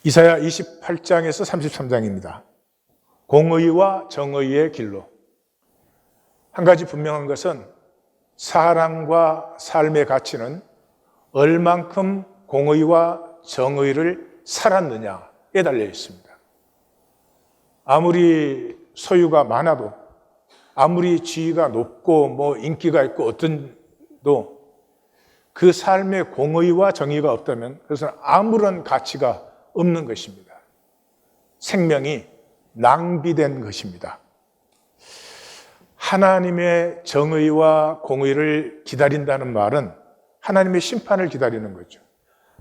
이사야 28장에서 33장입니다. 공의와 정의의 길로. 한 가지 분명한 것은 사랑과 삶의 가치는 얼만큼 공의와 정의를 살았느냐에 달려 있습니다. 아무리 소유가 많아도, 아무리 지위가 높고 인기가 있고 어떤도 그 삶에 공의와 정의가 없다면 그것은 아무런 가치가 없는 것입니다. 생명이 낭비된 것입니다. 하나님의 정의와 공의를 기다린다는 말은 하나님의 심판을 기다리는 거죠.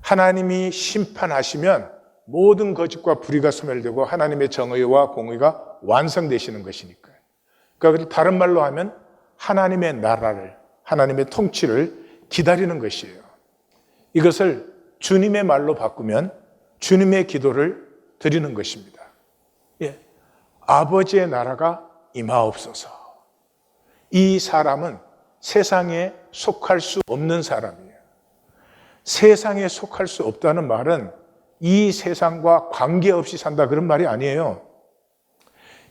하나님이 심판하시면 모든 거짓과 불의가 소멸되고 하나님의 정의와 공의가 완성되시는 것이니까요. 그러니까 다른 말로 하면 하나님의 나라를, 하나님의 통치를 기다리는 것이에요. 이것을 주님의 말로 바꾸면 주님의 기도를 드리는 것입니다. 예. 아버지의 나라가 임하옵소서. 이 사람은 세상에 속할 수 없는 사람이에요. 세상에 속할 수 없다는 말은 이 세상과 관계없이 산다 그런 말이 아니에요.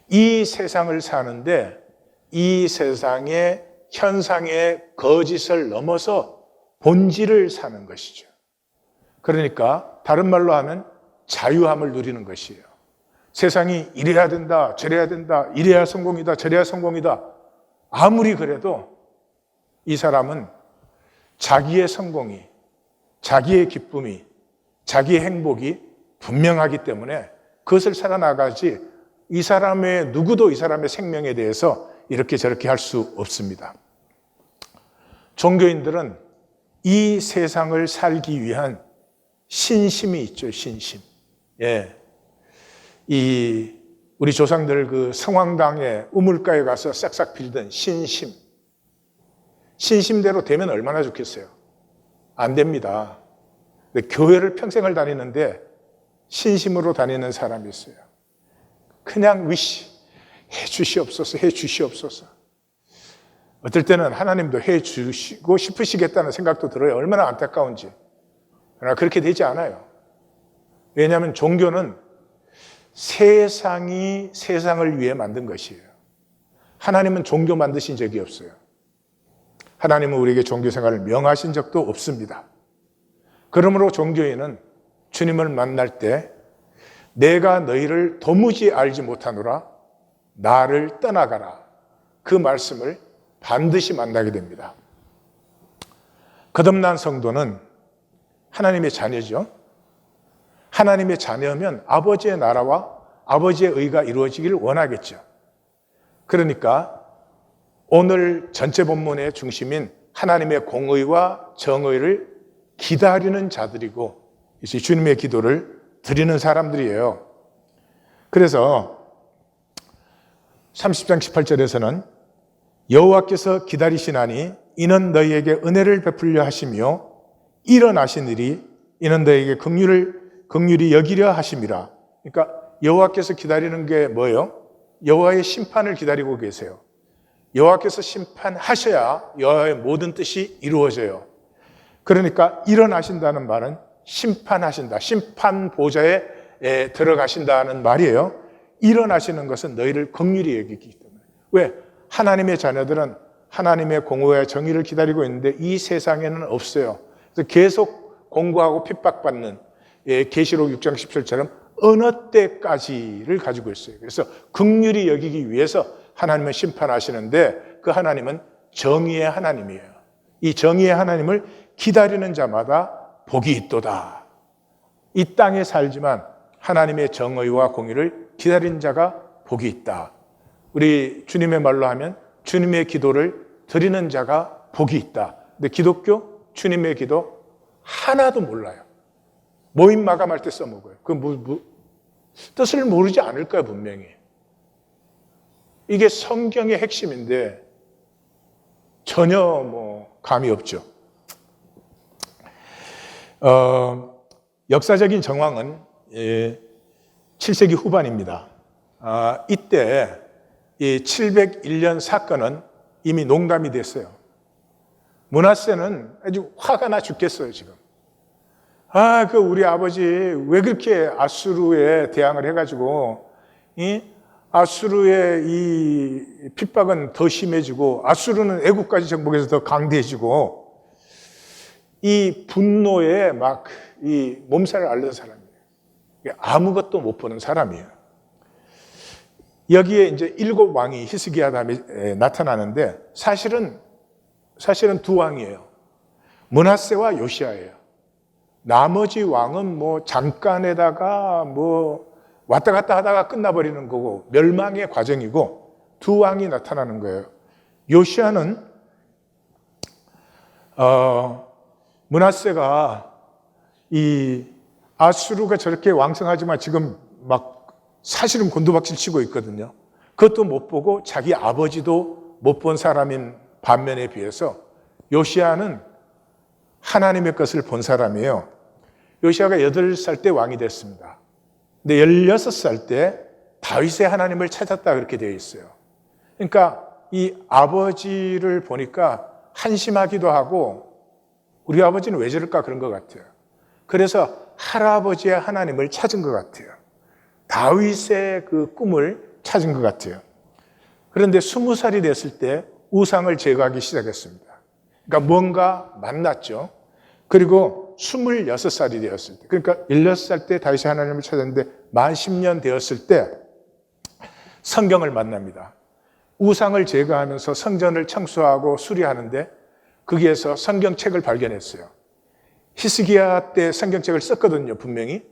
이 세상을 사는데 이 세상의 현상의 거짓을 넘어서 본질을 사는 것이죠. 그러니까 다른 말로 하면 자유함을 누리는 것이에요. 세상이 이래야 된다, 저래야 된다, 이래야 성공이다, 저래야 성공이다. 아무리 그래도 이 사람은 자기의 성공이, 자기의 기쁨이, 자기의 행복이 분명하기 때문에 그것을 살아나가지 이 사람의 누구도 이 사람의 생명에 대해서 이렇게 저렇게 할 수 없습니다. 종교인들은 이 세상을 살기 위한 신심이 있죠, 신심. 예. 우리 조상들 그 성황당에 우물가에 가서 싹싹 빌던 신심. 신심대로 되면 얼마나 좋겠어요. 안 됩니다. 근데 교회를 평생을 다니는데 신심으로 다니는 사람이 있어요. 그냥 위시, 해 주시옵소서, 해 주시옵소서. 어떨 때는 하나님도 해 주시고 싶으시겠다는 생각도 들어요. 얼마나 안타까운지. 그러나 그렇게 되지 않아요. 왜냐하면 종교는 세상이 세상을 위해 만든 것이에요. 하나님은 종교 만드신 적이 없어요. 하나님은 우리에게 종교 생활을 명하신 적도 없습니다. 그러므로 종교인은 주님을 만날 때 내가 너희를 도무지 알지 못하노라 나를 떠나가라 그 말씀을 반드시 만나게 됩니다. 거듭난 성도는 하나님의 자녀죠. 하나님의 자녀면 아버지의 나라와 아버지의 의가 이루어지기를 원하겠죠. 그러니까 오늘 전체 본문의 중심인 하나님의 공의와 정의를 기다리는 자들이고 이제 주님의 기도를 드리는 사람들이에요. 그래서 30장 18절에서는 여호와께서 기다리시나니 이는 너희에게 은혜를 베풀려 하시며 일어나시니리 이는 너희에게 긍휼히 여기려 하심이라. 그러니까 여호와께서 기다리는 게 뭐예요? 여호와의 심판을 기다리고 계세요. 여호와께서 심판하셔야 여호와의 모든 뜻이 이루어져요. 그러니까 일어나신다는 말은 심판하신다. 심판 보좌에 들어가신다는 말이에요. 일어나시는 것은 너희를 긍휼히 여기기 때문에. 왜? 하나님의 자녀들은 하나님의 공의와 정의를 기다리고 있는데 이 세상에는 없어요. 그래서 계속 공고하고 핍박받는 계시록 6장 17절처럼 어느 때까지를 가지고 있어요. 그래서 긍휼히 여기기 위해서 하나님은 심판하시는데 그 하나님은 정의의 하나님이에요. 이 정의의 하나님을 기다리는 자마다 복이 있도다. 이 땅에 살지만 하나님의 정의와 공의를 기다리는 자가 복이 있다. 우리 주님의 말로 하면 주님의 기도를 드리는 자가 복이 있다. 근데 기독교 주님의 기도 하나도 몰라요. 모임 마감할 때 써먹어요. 그 뜻을 모르지 않을까요, 분명히. 이게 성경의 핵심인데 전혀 감이 없죠. 역사적인 정황은 7세기 후반입니다. 이때 이 701년 사건은 이미 농담이 됐어요. 므낫세는 아주 화가 나 죽겠어요, 지금. 그 우리 아버지 왜 그렇게 아수르에 대항을 해가지고 아수르의 이 핍박은 더 심해지고 아수르는 애국까지 정복해서 더 강대해지고 이 분노에 막 이 몸살을 앓는 사람이에요. 아무것도 못 보는 사람이에요. 여기에 이제 7왕이 히스기야 다음에 나타나는데 사실은 두 왕이에요. 므낫세와 요시야예요. 나머지 왕은 뭐 잠깐에다가 뭐 왔다 갔다 하다가 끝나버리는 거고 멸망의 과정이고 두 왕이 나타나는 거예요. 요시야는 므낫세가 이 아수르가 저렇게 왕성하지만 지금 막 사실은 곤두박질 치고 있거든요. 그것도 못 보고 자기 아버지도 못 본 사람인 반면에 비해서 요시야는 하나님의 것을 본 사람이에요. 요시야가 8살 때 왕이 됐습니다. 근데 16살 때 다윗의 하나님을 찾았다 그렇게 되어 있어요. 그러니까 이 아버지를 보니까 한심하기도 하고 우리 아버지는 왜 저럴까 그런 것 같아요. 그래서 할아버지의 하나님을 찾은 것 같아요. 다윗의 그 꿈을 찾은 것 같아요. 그런데 20살이 됐을 때 우상을 제거하기 시작했습니다. 그러니까 뭔가 만났죠. 그리고 26살이 되었을 때, 그러니까 16살 때 다윗의 하나님을 찾았는데 만 10년 되었을 때 성경을 만납니다. 우상을 제거하면서 성전을 청소하고 수리하는데 거기에서 성경책을 발견했어요. 히스기야 때 성경책을 썼거든요, 분명히.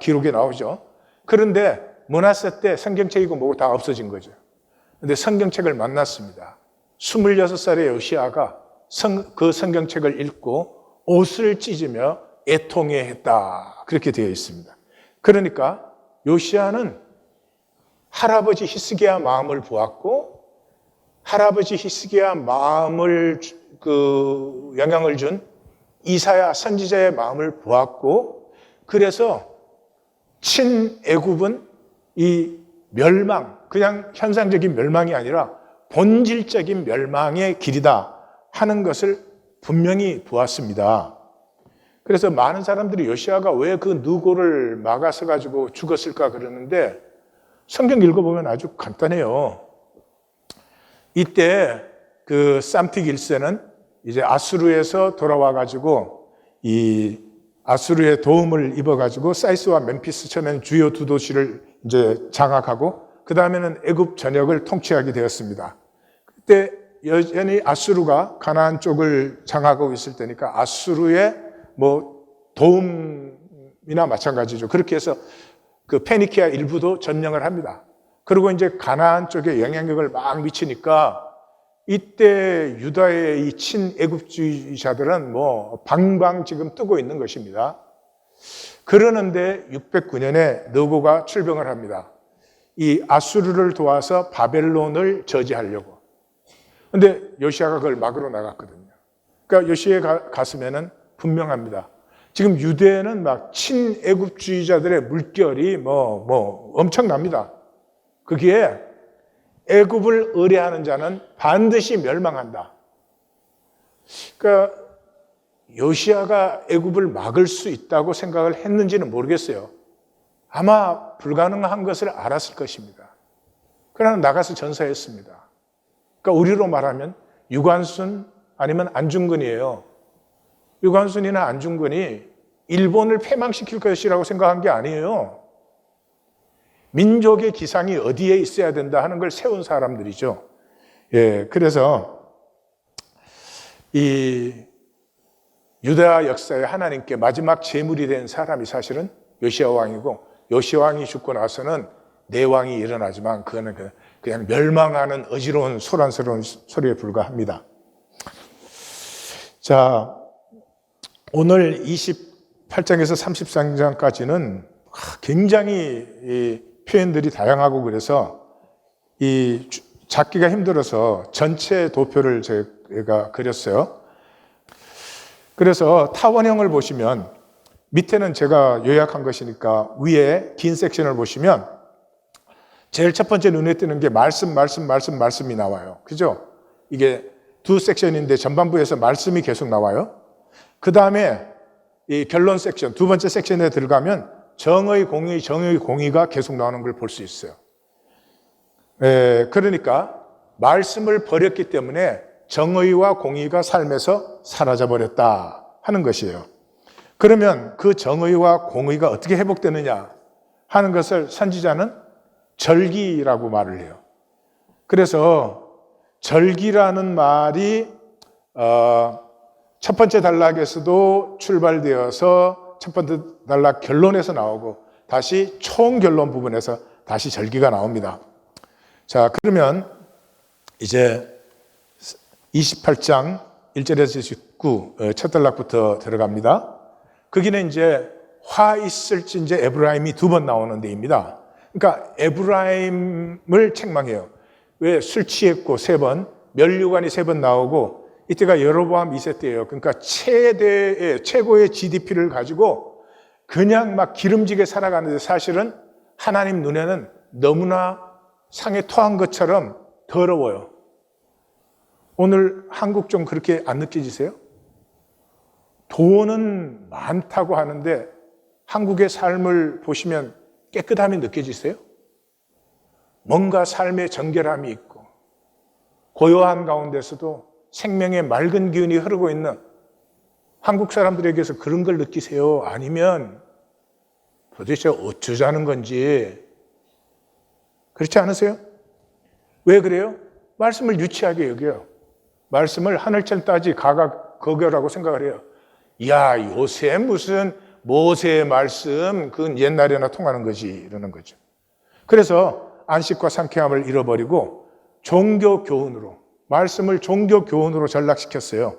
기록에 나오죠. 그런데 므낫세 때 성경책이고 뭐고 다 없어진 거죠. 그런데 성경책을 만났습니다. 26살의 요시야가 그 성경책을 읽고 옷을 찢으며 애통해했다. 그렇게 되어 있습니다. 그러니까 요시야는 할아버지 히스기야 마음을 보았고 할아버지 히스기야 마음을 영향을 준 이사야 선지자의 마음을 보았고 그래서 친애굽은 이 멸망, 그냥 현상적인 멸망이 아니라 본질적인 멸망의 길이다 하는 것을 분명히 보았습니다. 그래서 많은 사람들이 요시야가 왜 그 누고를 막아서 가지고 죽었을까 그러는데 성경 읽어보면 아주 간단해요. 이때 그 쌈틱 1세는 이제 아수르에서 돌아와 가지고 이 아수르의 도움을 입어 가지고 사이스와 멤피스 처음에는 주요 두 도시를 이제 장악하고 그 다음에는 애굽 전역을 통치하게 되었습니다. 그때 여전히 아수르가 가나안 쪽을 장악하고 있을 때니까 아수르의 뭐 도움이나 마찬가지죠. 그렇게 해서 그 페니키아 일부도 점령을 합니다. 그리고 이제 가나안 쪽에 영향력을 막 미치니까 이때 유다의 이 친애굽주의자들은 뭐 방방 지금 뜨고 있는 것입니다. 그러는데 609년에 느고가 출병을 합니다. 이 아수르를 도와서 바벨론을 저지하려고. 근데 요시야가 그걸 막으러 나갔거든요. 그러니까 요시야의 가슴에는 분명합니다. 지금 유대에는 막 친애굽주의자들의 물결이 뭐 엄청납니다. 거기에 애굽을 의뢰하는 자는 반드시 멸망한다. 그러니까 요시야가 애굽을 막을 수 있다고 생각을 했는지는 모르겠어요. 아마 불가능한 것을 알았을 것입니다. 그러나 나가서 전사했습니다. 그러니까 우리로 말하면 유관순 아니면 안중근이에요. 유관순이나 안중근이 일본을 패망시킬 것이라고 생각한 게 아니에요. 민족의 기상이 어디에 있어야 된다 하는 걸 세운 사람들이죠. 그래서 이 유다 역사의 하나님께 마지막 제물이 된 사람이 사실은 요시야 왕이고 요시야 왕이 죽고 나서는 네 왕이 일어나지만 그거는 그냥 멸망하는 어지러운 소란스러운 소리에 불과합니다. 자, 오늘 28장에서 33장까지는 굉장히 표현들이 다양하고 그래서 이 잡기가 힘들어서 전체 도표를 제가 그렸어요. 그래서 타원형을 보시면 밑에는 제가 요약한 것이니까 위에 긴 섹션을 보시면 제일 첫 번째 눈에 띄는 게 말씀이 나와요. 그죠? 이게 두 섹션인데 전반부에서 말씀이 계속 나와요. 그 다음에 이 결론 섹션, 두 번째 섹션에 들어가면 정의, 공의가 계속 나오는 걸 볼 수 있어요. 그러니까 말씀을 버렸기 때문에 정의와 공의가 삶에서 사라져버렸다 하는 것이에요. 그러면 그 정의와 공의가 어떻게 회복되느냐 하는 것을 선지자는 절기라고 말을 해요. 그래서 절기라는 말이 첫 번째 단락에서도 출발되어서 첫 번째 단락 결론에서 나오고 다시 총결론 부분에서 다시 절기가 나옵니다. 자, 그러면 이제 28장 1절에서 19, 첫 단락부터 들어갑니다. 거기는 이제 화 있을진저 에브라임이 두 번 나오는 데입니다. 그러니까 에브라임을 책망해요. 왜? 술 취했고 세 번, 면류관이 세 번 나오고, 이때가 여로보암 2세 때예요. 그러니까 최고의 GDP를 가지고 그냥 막 기름지게 살아가는데 사실은 하나님 눈에는 너무나 상에 토한 것처럼 더러워요. 오늘 한국 좀 그렇게 안 느껴지세요? 돈은 많다고 하는데 한국의 삶을 보시면 깨끗함이 느껴지세요? 뭔가 삶의 정결함이 있고 고요한 가운데서도 생명의 맑은 기운이 흐르고 있는 한국 사람들에게서 그런 걸 느끼세요? 아니면 도대체 어쩌자는 건지 그렇지 않으세요? 왜 그래요? 말씀을 유치하게 여겨요. 말씀을 하늘천 따지 거겨라고 생각을 해요. 야, 요새 무슨 모세의 말씀, 그건 옛날에나 통하는 거지, 이러는 거죠. 그래서 안식과 상쾌함을 잃어버리고 종교 교훈으로, 말씀을 종교 교훈으로 전락시켰어요.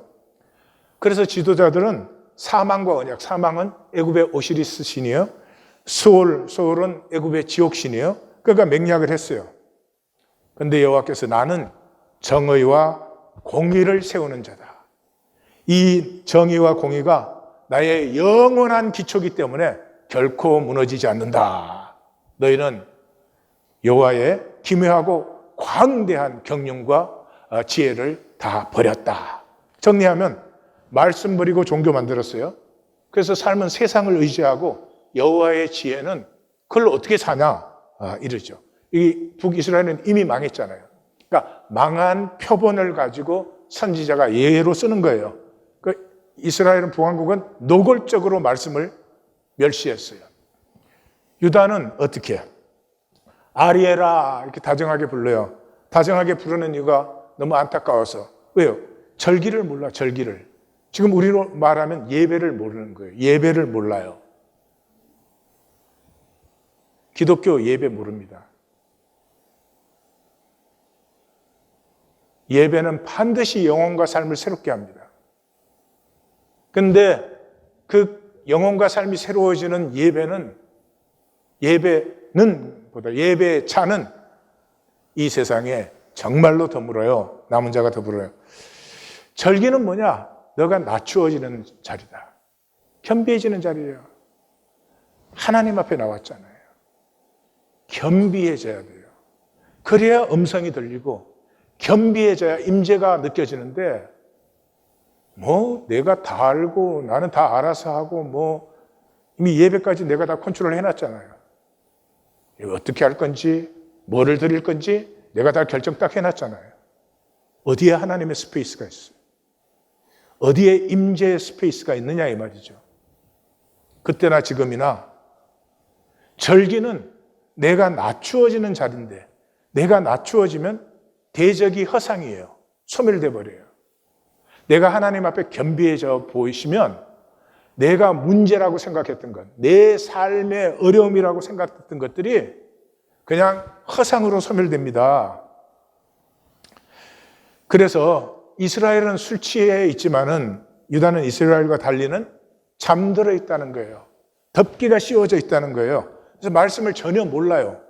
그래서 지도자들은 사망과 언약, 사망은 애굽의 오시리스 신이에요. 소울은 애굽의 지옥 신이에요. 그러니까 맹약을 했어요. 그런데 여호와께서 나는 정의와 공의를 세우는 자다. 이 정의와 공의가 나의 영원한 기초이기 때문에 결코 무너지지 않는다. 너희는 여호와의 기묘하고 광대한 경륜과 지혜를 다 버렸다. 정리하면 말씀 버리고 종교 만들었어요. 그래서 삶은 세상을 의지하고 여호와의 지혜는 그걸 어떻게 사냐 이러죠. 이 북이스라엘은 이미 망했잖아요. 그러니까 망한 표본을 가지고 선지자가 예로 쓰는 거예요. 이스라엘은 북왕국은 노골적으로 말씀을 멸시했어요. 유다는 어떻게? 아리에라 이렇게 다정하게 불러요. 다정하게 부르는 이유가 너무 안타까워서. 왜요? 절기를 몰라, 절기를. 지금 우리로 말하면 예배를 모르는 거예요. 예배를 몰라요. 기독교 예배 모릅니다. 예배는 반드시 영혼과 삶을 새롭게 합니다. 근데 그 영혼과 삶이 새로워지는 예배의 차는 이 세상에 정말로 더불어요. 남은 자가 더불어요. 절기는 뭐냐? 너가 낮추어지는 자리다. 겸비해지는 자리예요. 하나님 앞에 나왔잖아요. 겸비해져야 돼요. 그래야 음성이 들리고 겸비해져야 임재가 느껴지는데 내가 다 알고 나는 다 알아서 하고 이미 예배까지 내가 다 컨트롤 해놨잖아요. 어떻게 할 건지 뭐를 드릴 건지 내가 다 결정 딱 해놨잖아요. 어디에 하나님의 스페이스가 있어요? 어디에 임재의 스페이스가 있느냐 이 말이죠. 그때나 지금이나 절기는 내가 낮추어지는 자리인데 내가 낮추어지면 대적이 허상이에요. 소멸돼 버려요. 내가 하나님 앞에 겸비해져 보이시면 내가 문제라고 생각했던 것, 내 삶의 어려움이라고 생각했던 것들이 그냥 허상으로 소멸됩니다. 그래서 이스라엘은 술 취해 있지만은 유다는 이스라엘과 달리는 잠들어 있다는 거예요. 덮개가 씌워져 있다는 거예요. 그래서 말씀을 전혀 몰라요.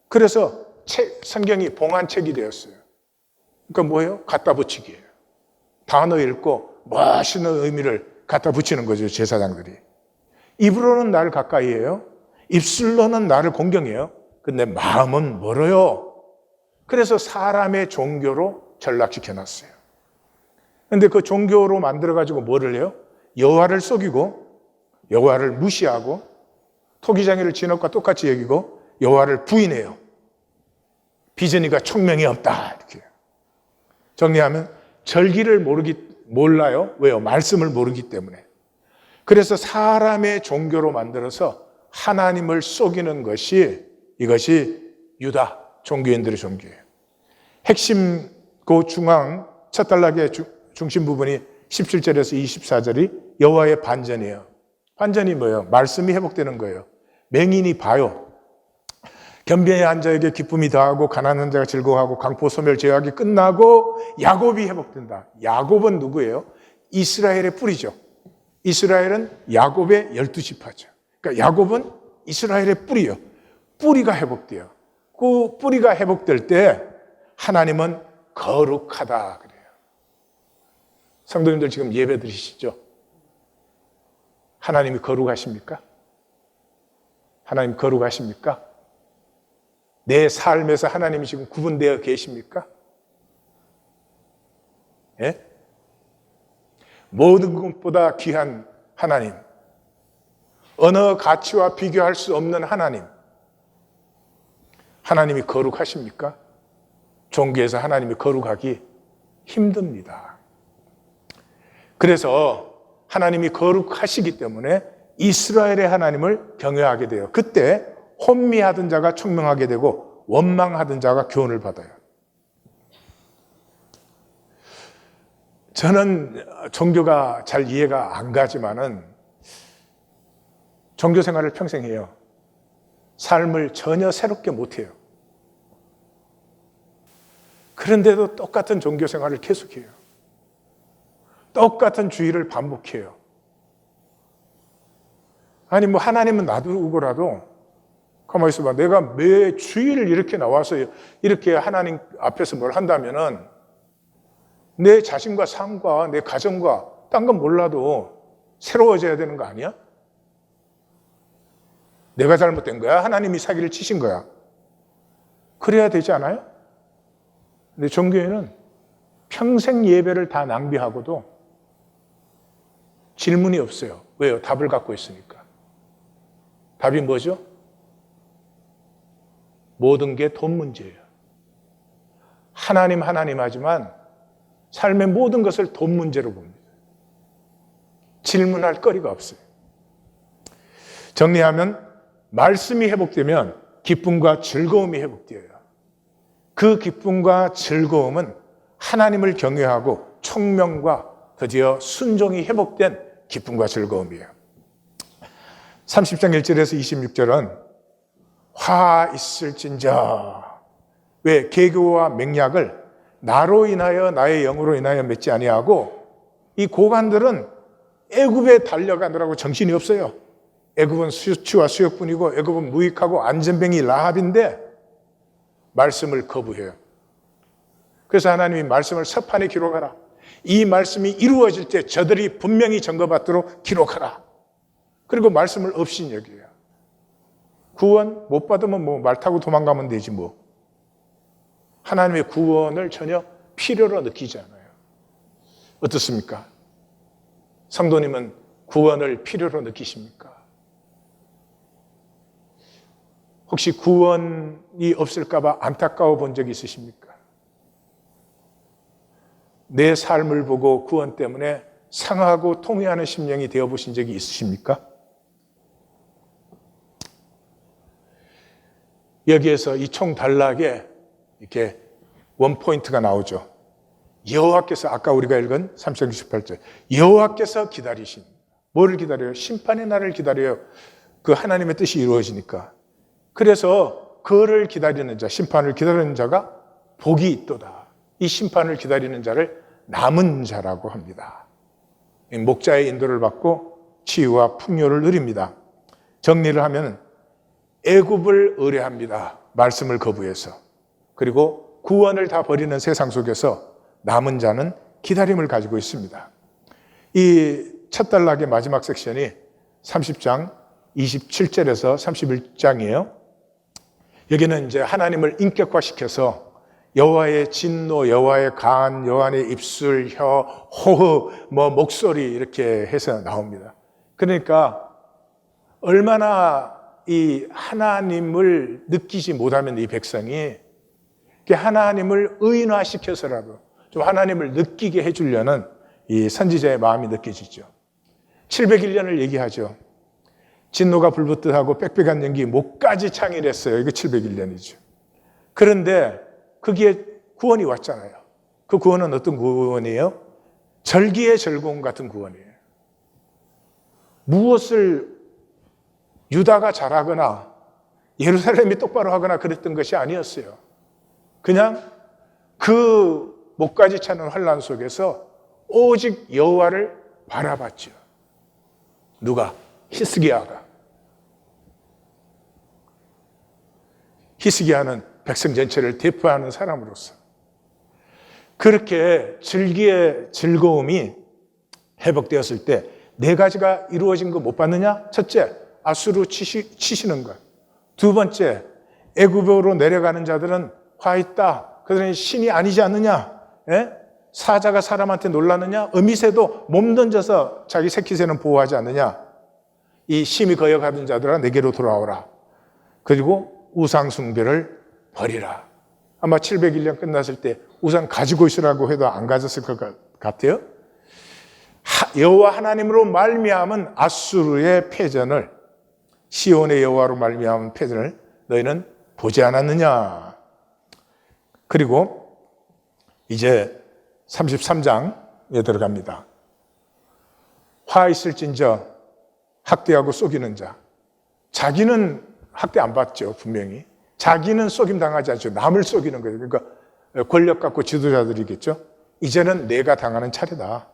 그래서 성경이 봉안책이 되었어요. 그러니까 뭐예요? 갖다 붙이기예요. 단어 읽고 멋있는 의미를 갖다 붙이는 거죠, 제사장들이. 입으로는 나를 가까이 해요. 입술로는 나를 공경해요. 근데 마음은 멀어요. 그래서 사람의 종교로 전락시켜놨어요. 근데 그 종교로 만들어가지고 뭐를 해요? 여호와를 속이고 여호와를 무시하고 토기장이를 진흙과 똑같이 여기고 여호와를 부인해요. 비전이가 총명이 없다 이렇게 정리하면 절기를 몰라요. 왜요? 말씀을 모르기 때문에. 그래서 사람의 종교로 만들어서 하나님을 속이는 것이 이것이 유다 종교인들의 종교예요. 핵심 그 중앙 첫 단락의 중심 부분이 17절에서 24절이 여호와의 반전이에요. 반전이 뭐예요? 말씀이 회복되는 거예요. 맹인이 봐요. 겸비한 자에게 기쁨이 더하고 가난한 자가 즐거워하고 강포 소멸 제약이 끝나고 야곱이 회복된다. 야곱은 누구예요? 이스라엘의 뿌리죠. 이스라엘은 야곱의 12지파죠. 그러니까 야곱은 이스라엘의 뿌리예요. 뿌리가 회복돼요. 그 뿌리가 회복될 때 하나님은 거룩하다 그래요. 성도님들 지금 예배 드리시죠? 하나님이 거룩하십니까? 하나님 거룩하십니까? 내 삶에서 하나님이 지금 구분되어 계십니까? 예? 모든 것보다 귀한 하나님, 어느 가치와 비교할 수 없는 하나님, 하나님이 거룩하십니까? 종교에서 하나님이 거룩하기 힘듭니다. 그래서 하나님이 거룩하시기 때문에 이스라엘의 하나님을 경외하게 돼요. 그때 혼미하던 자가 총명하게 되고 원망하던 자가 교훈을 받아요. 저는 종교가 잘 이해가 안 가지만은 종교 생활을 평생 해요. 삶을 전혀 새롭게 못해요. 그런데도 똑같은 종교 생활을 계속해요. 똑같은 주의를 반복해요. 아니 뭐 하나님은 놔두고라도 가만히 있어봐. 내가 매 주일을 이렇게 나와서 이렇게 하나님 앞에서 뭘 한다면은 내 자신과 삶과 내 가정과 딴 건 몰라도 새로워져야 되는 거 아니야? 내가 잘못된 거야? 하나님이 사기를 치신 거야? 그래야 되지 않아요? 근데 종교에는 평생 예배를 다 낭비하고도 질문이 없어요. 왜요? 답을 갖고 있으니까. 답이 뭐죠? 모든 게 돈 문제예요. 하나님 하지만 삶의 모든 것을 돈 문제로 봅니다. 질문할 거리가 없어요. 정리하면 말씀이 회복되면 기쁨과 즐거움이 회복되어요. 그 기쁨과 즐거움은 하나님을 경외하고 총명과 드디어 순종이 회복된 기쁨과 즐거움이에요. 30장 1절에서 26절은 화 있을진저, 왜 계교와 맹약을 나로 인하여 나의 영으로 인하여 맺지 아니하고, 이 고관들은 애굽에 달려가느라고 정신이 없어요. 애굽은 수치와 수욕뿐이고 애굽은 무익하고 안전뱅이 라합인데 말씀을 거부해요. 그래서 하나님이 말씀을 서판에 기록하라. 이 말씀이 이루어질 때 저들이 분명히 증거받도록 기록하라. 그리고 말씀을 없인 여겨요. 구원 못 받으면 뭐 말 타고 도망가면 되지 뭐. 하나님의 구원을 전혀 필요로 느끼지 않아요. 어떻습니까? 성도님은 구원을 필요로 느끼십니까? 혹시 구원이 없을까 봐 안타까워 본 적이 있으십니까? 내 삶을 보고 구원 때문에 상하고 통회하는 심령이 되어보신 적이 있으십니까? 여기에서 이 총 단락에 이렇게 원포인트가 나오죠. 여호와께서, 아까 우리가 읽은 368절, 여호와께서 기다리신, 뭐를 기다려요? 심판의 날을 기다려요. 그 하나님의 뜻이 이루어지니까. 그래서 그를 기다리는 자, 심판을 기다리는 자가 복이 있도다. 이 심판을 기다리는 자를 남은 자라고 합니다. 목자의 인도를 받고 치유와 풍요를 누립니다. 정리를 하면 애굽을 의뢰합니다. 말씀을 거부해서. 그리고 구원을 다 버리는 세상 속에서 남은 자는 기다림을 가지고 있습니다. 이 첫 단락의 마지막 섹션이 30장 27절에서 31장이에요. 여기는 이제 하나님을 인격화시켜서 여호와의 진노, 여호와의 간, 여호와의 입술, 혀, 호흡, 목소리 이렇게 해서 나옵니다. 그러니까 얼마나 이 하나님을 느끼지 못하면 이 백성이 하나님을 의인화시켜서라도 좀 하나님을 느끼게 해주려는 이 선지자의 마음이 느껴지죠. 701년을 얘기하죠. 진노가 불붙듯하고 빽빽한 연기 목까지 창일했어요. 이거 701년이죠. 그런데 거기에 구원이 왔잖아요. 그 구원은 어떤 구원이에요? 절기의 절공 같은 구원이에요. 무엇을 유다가 잘하거나 예루살렘이 똑바로 하거나 그랬던 것이 아니었어요. 그냥 그 목까지 차는 환난 속에서 오직 여호와를 바라봤죠. 누가? 히스기야가. 히스기야는 백성 전체를 대표하는 사람으로서 그렇게 절기의 즐거움이 회복되었을 때 네 가지가 이루어진 거 못 봤느냐? 첫째, 아수르 치시는 것. 두 번째, 애굽으로 내려가는 자들은 화 있다. 그들은 신이 아니지 않느냐? 예? 사자가 사람한테 놀랐느냐? 어미새도 몸 던져서 자기 새끼새는 보호하지 않느냐? 이 심히 거역하던 자들아 내게로 돌아오라. 그리고 우상 숭배를 버리라. 아마 701년 끝났을 때 우상 가지고 있으라고 해도 안 가졌을 것 같아요. 여호와 하나님으로 말미암은 아수르의 패전을, 시온의 여호와로 말미암은 패전을 너희는 보지 않았느냐. 그리고 이제 33장에 들어갑니다. 화 있을진저 학대하고 속이는 자. 자기는 학대 안 받죠, 분명히. 자기는 속임 당하지 않죠. 남을 속이는 거예요. 그러니까 권력 갖고 지도자들이겠죠. 이제는 내가 당하는 차례다.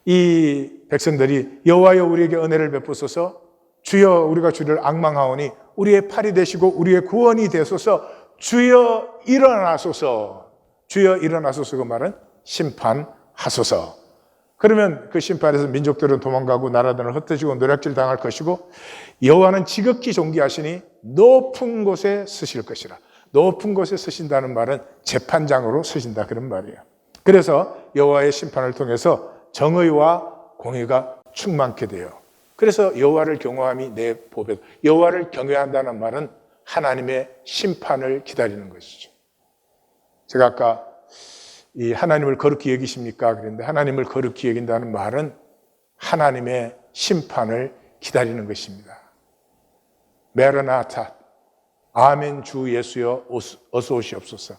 이 백성들이 여호와여 우리에게 은혜를 베푸소서, 주여 우리가 주를 앙망하오니 우리의 팔이 되시고 우리의 구원이 되소서, 주여 일어나소서. 주여 일어나소서. 그 말은 심판하소서. 그러면 그 심판에서 민족들은 도망가고 나라들은 흩어지고 노략질 당할 것이고 여호와는 지극히 존귀하시니 높은 곳에 서실 것이라. 높은 곳에 서신다는 말은 재판장으로 서신다 그런 말이에요. 그래서 여호와의 심판을 통해서 정의와 공의가 충만케 돼요. 그래서 여호와를 경외함이 내 보배. 여호와를 경외한다는 말은 하나님의 심판을 기다리는 것이죠. 제가 아까 이 하나님을 거룩히 여기십니까? 그랬는데 하나님을 거룩히 여긴다는 말은 하나님의 심판을 기다리는 것입니다. 메르나타, 아멘 주 예수여 어서 오시옵소서.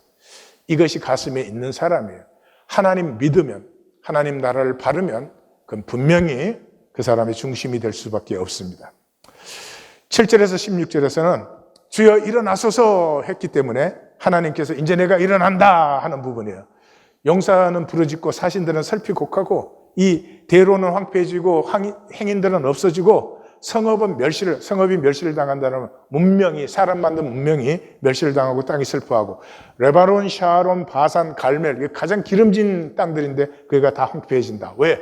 이것이 가슴에 있는 사람이에요. 하나님 믿으면, 하나님 나라를 바르면 그건 분명히 그 사람의 중심이 될 수밖에 없습니다. 7절에서 16절에서는 주여 일어나소서 했기 때문에 하나님께서 이제 내가 일어난다 하는 부분이에요. 용사는 부르짖고 사신들은 설피 곡하고 이 대로는 황폐해지고 행인들은 없어지고 성읍이 멸시를 당한다는 문명이, 사람 만든 문명이 멸시를 당하고 땅이 슬퍼하고 레바논, 샤론, 바산, 갈멜, 가장 기름진 땅들인데 그가 다 황폐해진다. 왜?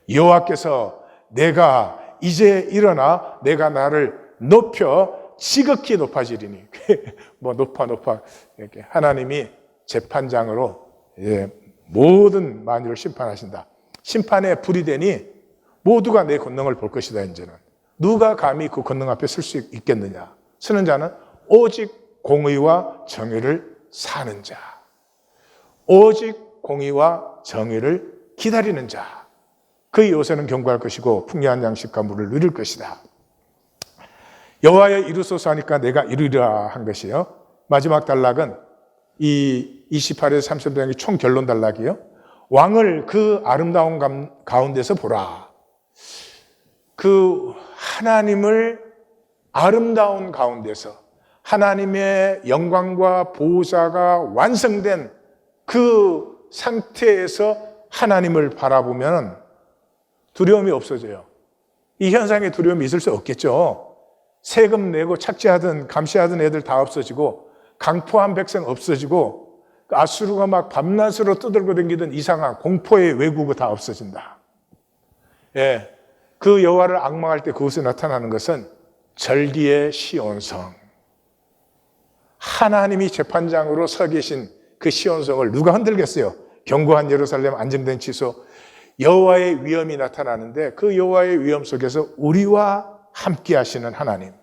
여호와께서 내가 이제 일어나 내가 나를 높여 지극히 높아지리니 뭐 높아 이렇게 하나님이 재판장으로 모든 만유를 심판하신다. 심판의 불이 되니 모두가 내 권능을 볼 것이다. 이제는 누가 감히 그 권능 앞에 설 수 있겠느냐. 서는 자는 오직 공의와 정의를 사는 자, 오직 공의와 정의를 기다리는 자, 그의 요새는 경고할 것이고 풍요한 양식과 물을 누릴 것이다. 여호와여 이루소서 하니까 내가 이루리라 한 것이요. 마지막 단락은 이 28에서 30장의 총 결론 단락이요. 왕을 그 아름다운 가운데서 보라. 그 하나님을 아름다운 가운데서 하나님의 영광과 보호자가 완성된 그 상태에서 하나님을 바라보면 두려움이 없어져요. 이 현상에 두려움이 있을 수 없겠죠. 세금 내고 착취하던 감시하던 애들 다 없어지고 강포한 백성 없어지고 아수르가 막 밤낮으로 떠들고 다니던 이상한 공포의 외국어 다 없어진다. 예, 그 여호와를 앙망할 때 그곳에 나타나는 것은 절기의 시온성. 하나님이 재판장으로 서 계신 그 시온성을 누가 흔들겠어요? 견고한 예루살렘, 안정된 지소, 여호와의 위엄이 나타나는데 그 여호와의 위엄 속에서 우리와 함께 하시는 하나님,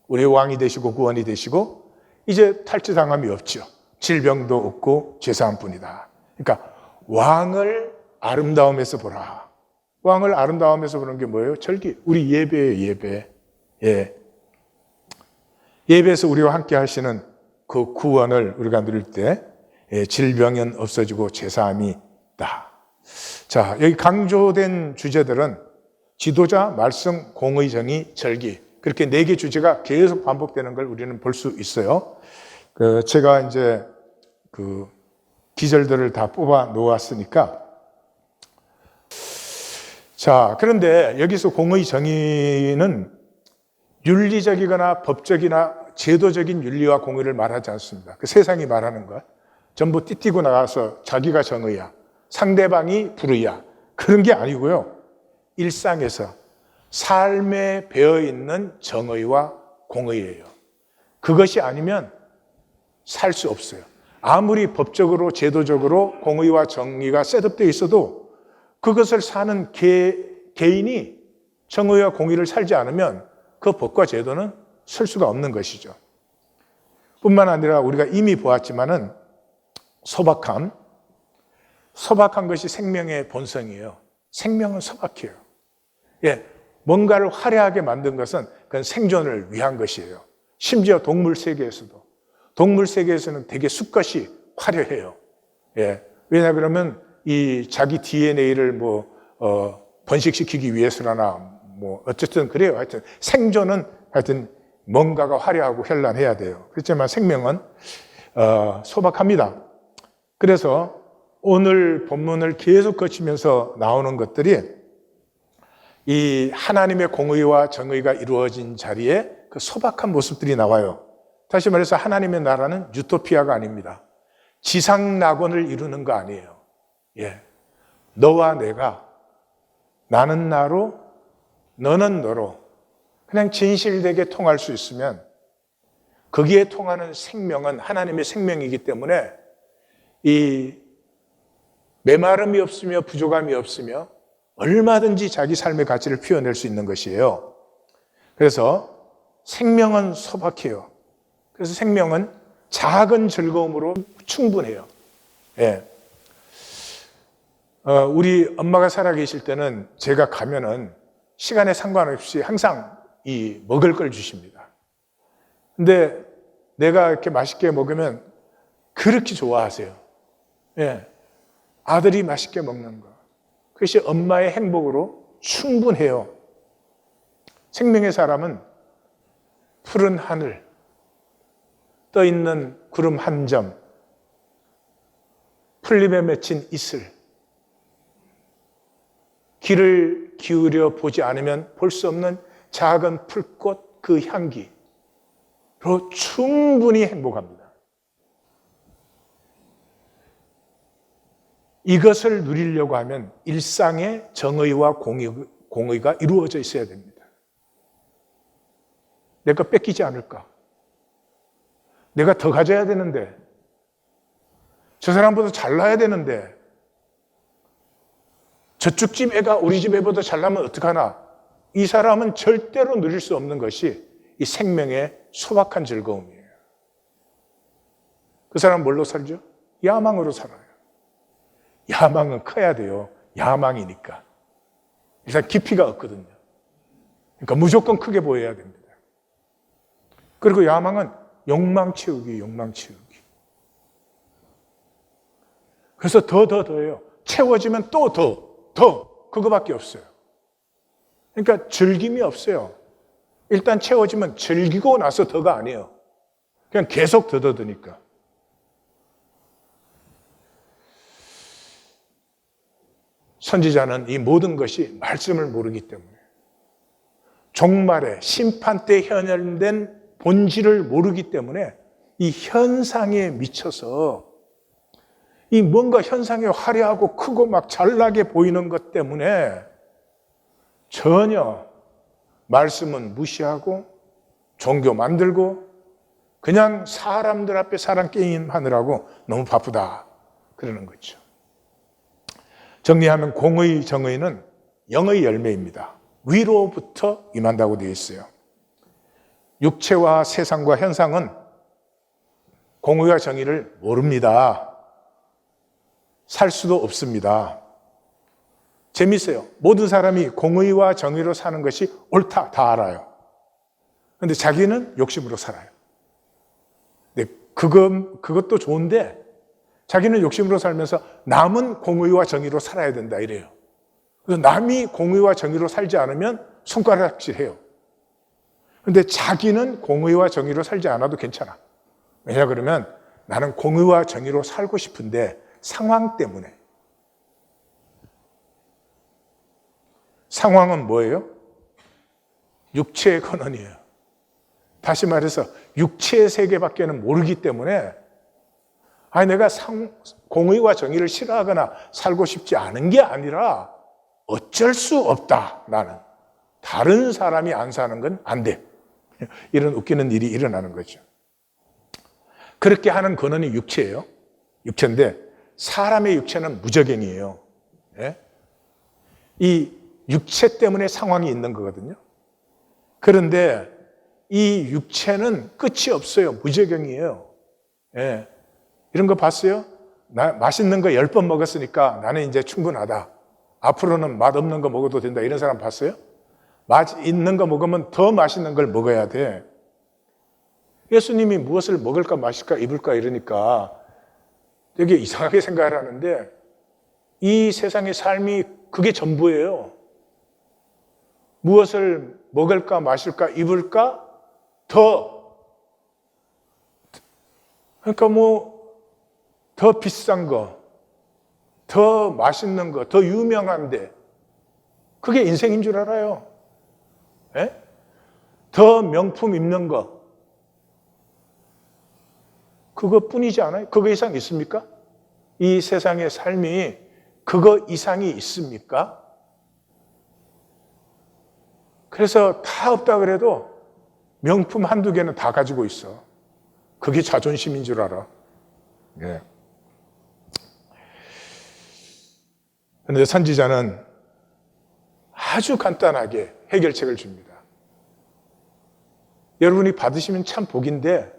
우리의 왕이 되시고 구원이 되시고 이제 탈취당함이 없죠. 질병도 없고 죄사함뿐이다. 그러니까 왕을 아름다움에서 보라. 왕을 아름다움에서 보는 게 뭐예요? 절기. 우리 예배예요, 예배. 예. 예배에서 우리와 함께 하시는 그 구원을 우리가 누릴 때 질병은 없어지고 죄사함이 있다. 자, 여기 강조된 주제들은 지도자, 말씀, 공의, 정의, 절기. 그렇게 4개 주제가 계속 반복되는 걸 우리는 볼 수 있어요. 제가 이제 그 기절들을 다 뽑아 놓았으니까. 자, 그런데 여기서 공의, 정의는 윤리적이거나 법적이나 제도적인 윤리와 공의를 말하지 않습니다. 그 세상이 말하는 것. 전부 띠띠고 나가서 자기가 정의야. 상대방이 불의야. 그런 게 아니고요. 일상에서 삶에 배어있는 정의와 공의예요. 그것이 아니면 살 수 없어요. 아무리 법적으로 제도적으로 공의와 정의가 셋업되어 있어도 그것을 사는 개인이 정의와 공의를 살지 않으면 그 법과 제도는 설 수가 없는 것이죠. 뿐만 아니라 우리가 이미 보았지만은 소박한 것이 생명의 본성이에요. 생명은 소박해요. 예, 뭔가를 화려하게 만든 것은 그건 생존을 위한 것이에요. 심지어 동물 세계에서는 되게 수컷이 화려해요. 예, 왜냐 그러면 이 자기 DNA를 번식시키기 위해서나 어쨌든 그래요. 하여튼 생존은 하여튼 뭔가가 화려하고 현란해야 돼요. 그렇지만 생명은 소박합니다. 그래서 오늘 본문을 계속 거치면서 나오는 것들이 이 하나님의 공의와 정의가 이루어진 자리에 그 소박한 모습들이 나와요. 다시 말해서 하나님의 나라는 유토피아가 아닙니다. 지상 낙원을 이루는 거 아니에요. 예, 너와 내가, 나는 나로, 너는 너로 그냥 진실되게 통할 수 있으면 거기에 통하는 생명은 하나님의 생명이기 때문에 이 메마름이 없으며 부족함이 없으며 얼마든지 자기 삶의 가치를 피워낼 수 있는 것이에요. 그래서 생명은 소박해요. 그래서 생명은 작은 즐거움으로 충분해요. 예. 우리 엄마가 살아계실 때는 제가 가면은 시간에 상관없이 항상 이 먹을 걸 주십니다. 근데 내가 이렇게 맛있게 먹으면 그렇게 좋아하세요. 예. 아들이 맛있게 먹는 거. 그것이 엄마의 행복으로 충분해요. 생명의 사람은 푸른 하늘, 떠있는 구름 한 점, 풀잎에 맺힌 이슬, 귀를 기울여 보지 않으면 볼 수 없는 작은 풀꽃 그 향기로 충분히 행복합니다. 이것을 누리려고 하면 일상의 정의와 공의가 이루어져 있어야 됩니다. 내가 뺏기지 않을까? 내가 더 가져야 되는데, 저 사람보다 잘나야 되는데, 저쪽 집 애가 우리 집 애보다 잘나면 어떡하나? 이 사람은 절대로 누릴 수 없는 것이 이 생명의 소박한 즐거움이에요. 그 사람은 뭘로 살죠? 야망으로 살아요. 야망은 커야 돼요. 야망이니까. 일단 깊이가 없거든요. 그러니까 무조건 크게 보여야 됩니다. 그리고 야망은 욕망 채우기. 그래서 더해요. 채워지면 또 더. 그거밖에 없어요. 그러니까 즐김이 없어요. 일단 채워지면 즐기고 나서 더가 아니에요. 그냥 계속 더더드니까. 선지자는 이 모든 것이 말씀을 모르기 때문에 종말의 심판 때 현현된 본질을 모르기 때문에 이 현상에 미쳐서 이 뭔가 현상에 화려하고 크고 막 잘나게 보이는 것 때문에 전혀 말씀은 무시하고 종교 만들고 그냥 사람들 앞에 사람 게임 하느라고 너무 바쁘다 그러는 거죠. 정리하면 공의, 정의는 영의 열매입니다. 위로부터 임한다고 되어 있어요. 육체와 세상과 현상은 공의와 정의를 모릅니다. 살 수도 없습니다. 재밌어요. 모든 사람이 공의와 정의로 사는 것이 옳다 다 알아요. 그런데 자기는 욕심으로 살아요. 근데 그것도 좋은데 자기는 욕심으로 살면서 남은 공의와 정의로 살아야 된다 이래요. 그래서 남이 공의와 정의로 살지 않으면 손가락질해요. 그런데 자기는 공의와 정의로 살지 않아도 괜찮아. 왜냐 그러면 나는 공의와 정의로 살고 싶은데 상황 때문에. 상황은 뭐예요? 육체의 근원이에요. 다시 말해서 육체의 세계밖에는 모르기 때문에 내가 공의와 정의를 싫어하거나 살고 싶지 않은 게 아니라 어쩔 수 없다. 나는 다른 사람이 안 사는 건 안 돼. 이런 웃기는 일이 일어나는 거죠. 그렇게 하는 근원이 육체예요. 육체인데 사람의 육체는 무저갱이에요. 예? 이 육체 때문에 상황이 있는 거거든요. 그런데 이 육체는 끝이 없어요. 무저갱이에요. 예. 이런 거 봤어요? 맛있는 거 10번 먹었으니까 나는 이제 충분하다. 앞으로는 맛없는 거 먹어도 된다. 이런 사람 봤어요? 맛있는 거 먹으면 더 맛있는 걸 먹어야 돼. 예수님이 무엇을 먹을까 마실까 입을까 이러니까 되게 이상하게 생각을 하는데 이 세상의 삶이 그게 전부예요. 무엇을 먹을까 마실까 입을까 그러니까 더 비싼 거, 더 맛있는 거, 더 유명한데 그게 인생인 줄 알아요. 예? 더 명품 입는 거 그것뿐이지 않아요? 그거 이상 있습니까? 이 세상의 삶이 그거 이상이 있습니까? 그래서 다 없다 그래도 명품 한두 개는 다 가지고 있어. 그게 자존심인 줄 알아. 예. 그런데 선지자는 아주 간단하게 해결책을 줍니다. 여러분이 받으시면 참 복인데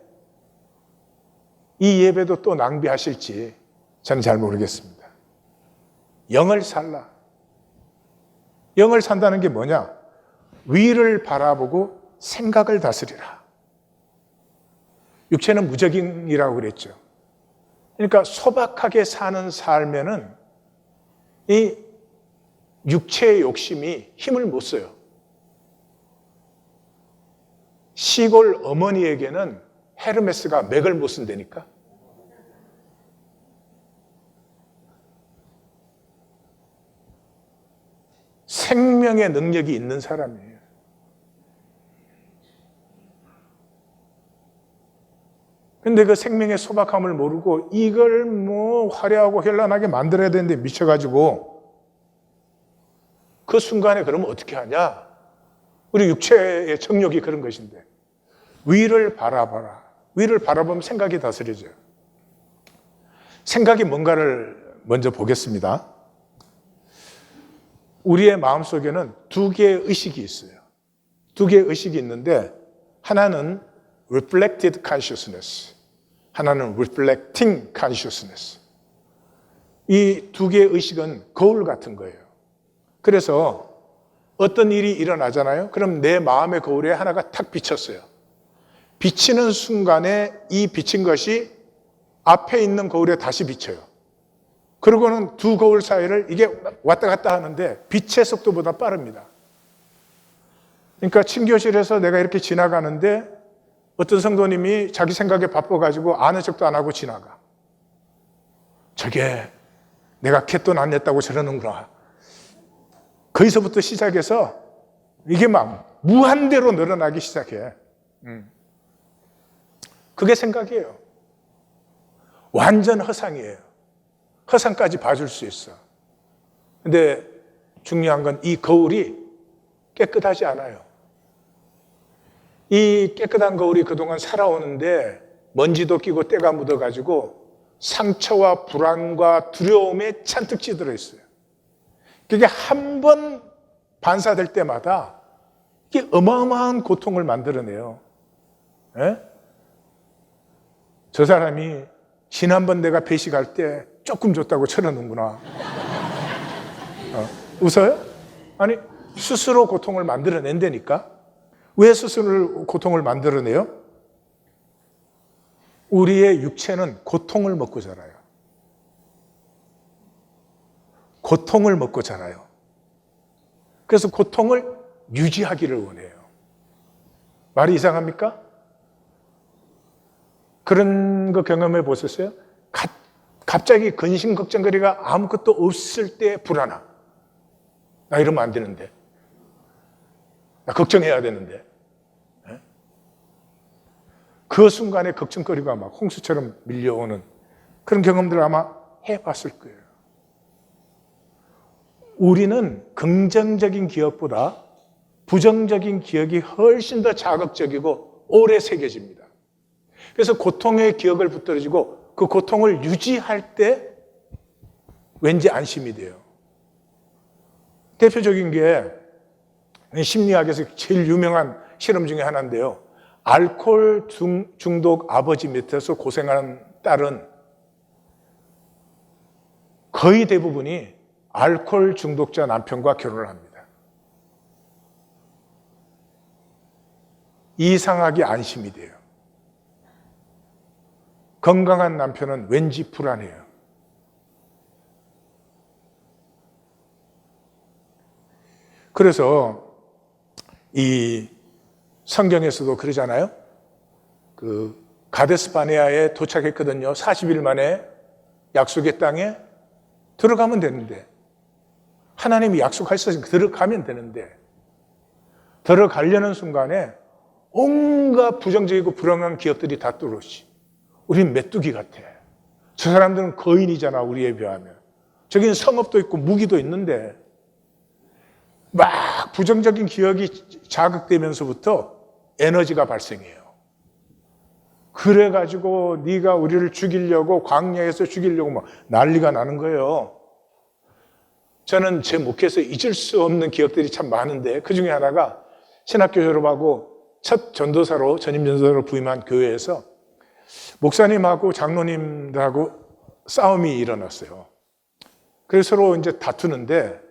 이 예배도 또 낭비하실지 저는 잘 모르겠습니다. 영을 살라. 영을 산다는 게 뭐냐? 위를 바라보고 생각을 다스리라. 육체는 무적인이라고 그랬죠. 그러니까 소박하게 사는 삶에는 이 육체의 욕심이 힘을 못 써요. 시골 어머니에게는 헤르메스가 맥을 못 쓴다니까. 생명의 능력이 있는 사람이에요. 근데 그 생명의 소박함을 모르고 이걸 화려하고 현란하게 만들어야 되는데 미쳐가지고 그 순간에 그러면 어떻게 하냐? 우리 육체의 정욕이 그런 것인데 위를 바라봐라. 위를 바라보면 생각이 다스려져요. 생각이 뭔가를 먼저 보겠습니다. 우리의 마음속에는 두 개의 의식이 있어요. 두 개의 의식이 있는데 하나는 reflected consciousness, 하나는 reflecting consciousness. 이 두 개의 의식은 거울 같은 거예요. 그래서 어떤 일이 일어나잖아요. 그럼 내 마음의 거울에 하나가 탁 비쳤어요. 비치는 순간에 이 비친 것이 앞에 있는 거울에 다시 비쳐요. 그러고는 두 거울 사이를 이게 왔다 갔다 하는데 빛의 속도보다 빠릅니다. 그러니까 친교실에서 내가 이렇게 지나가는데 어떤 성도님이 자기 생각에 바빠가지고 아는 척도 안 하고 지나가. 저게 내가 갯돈 안 냈다고 저러는구나. 거기서부터 시작해서 이게 막 무한대로 늘어나기 시작해. 그게 생각이에요. 완전 허상이에요. 허상까지 봐줄 수 있어. 근데 중요한 건 이 거울이 깨끗하지 않아요. 이 깨끗한 거울이 그동안 살아오는데 먼지도 끼고 때가 묻어가지고 상처와 불안과 두려움에 잔뜩 찌들어 있어요. 그게 한 번 반사될 때마다 이게 어마어마한 고통을 만들어내요. 예? 저 사람이 지난번 내가 배식할 때 조금 줬다고 쳐러는구나. 웃어요? 아니, 스스로 고통을 만들어낸다니까? 왜 스스로 고통을 만들어내요? 우리의 육체는 고통을 먹고 자라요. 고통을 먹고 자라요. 그래서 고통을 유지하기를 원해요. 말이 이상합니까? 그런 거 경험해 보셨어요? 갑자기 근심 걱정거리가 아무것도 없을 때 불안함. 나 이러면 안 되는데. 나 걱정해야 되는데. 그 순간에 걱정거리가 막 홍수처럼 밀려오는 그런 경험들을 아마 해봤을 거예요. 우리는 긍정적인 기억보다 부정적인 기억이 훨씬 더 자극적이고 오래 새겨집니다. 그래서 고통의 기억을 붙들어지고 그 고통을 유지할 때 왠지 안심이 돼요. 대표적인 게 심리학에서 제일 유명한 실험 중에 하나인데요. 알코올 중독 아버지 밑에서 고생하는 딸은 거의 대부분이 알코올 중독자 남편과 결혼을 합니다. 이상하게 안심이 돼요. 건강한 남편은 왠지 불안해요. 그래서 이 성경에서도 그러잖아요. 그 가데스 바네아에 도착했거든요. 40일 만에 약속의 땅에 들어가면 되는데 하나님이 약속하셨으니까 들어가면 되는데 들어가려는 순간에 온갖 부정적이고 불안한 기억들이 다 들어오지. 우린 메뚜기 같아. 저 사람들은 거인이잖아, 우리에 비하면. 저기는 성읍도 있고 무기도 있는데 막 부정적인 기억이 자극되면서부터 에너지가 발생해요. 그래가지고 네가 우리를 죽이려고 광야에서 죽이려고 막 난리가 나는 거예요. 저는 제 목회에서 잊을 수 없는 기억들이 참 많은데 그 중에 하나가 신학교 졸업하고 첫 전도사로 전임 전도사로 부임한 교회에서 목사님하고 장로님들하고 싸움이 일어났어요. 그래서 서로 이제 다투는데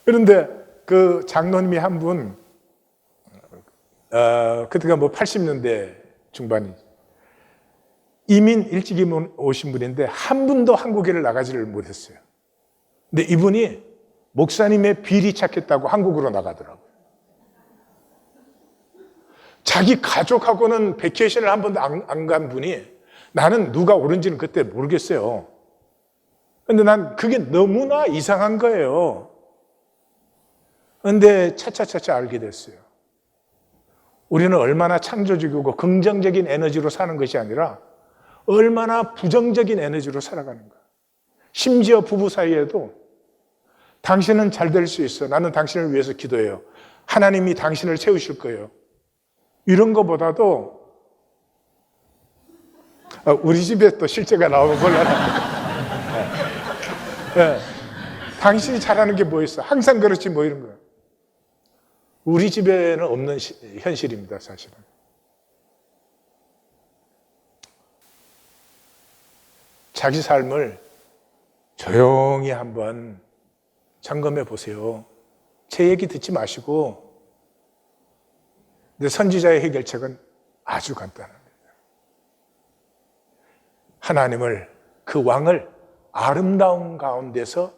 그런데 그 장로님이 한 분 그때가 뭐 80년대 중반이 이민 일찍 오신 분인데 한 분도 한국에를 나가지를 못했어요. 근데 이분이 목사님의 비리 찾겠다고 한국으로 나가더라고요. 자기 가족하고는 베케이션을 한 번도 안 간 분이 나는 누가 옳은지는 그때 모르겠어요. 근데 난 그게 너무나 이상한 거예요. 근데 차차차차 알게 됐어요. 우리는 얼마나 창조적이고 긍정적인 에너지로 사는 것이 아니라 얼마나 부정적인 에너지로 살아가는가. 심지어 부부 사이에도 당신은 잘 될 수 있어. 나는 당신을 위해서 기도해요. 하나님이 당신을 세우실 거예요. 이런 것보다도 우리 집에 또 실제가 나오면 곤란한데 네. 당신이 잘하는 게 뭐 있어? 항상 그렇지 뭐 이런 거예요. 우리 집에는 없는 현실입니다, 사실은. 자기 삶을 조용히 한번 점검해 보세요. 제 얘기 듣지 마시고. 근데 선지자의 해결책은 아주 간단합니다. 하나님을, 그 왕을 아름다운 가운데서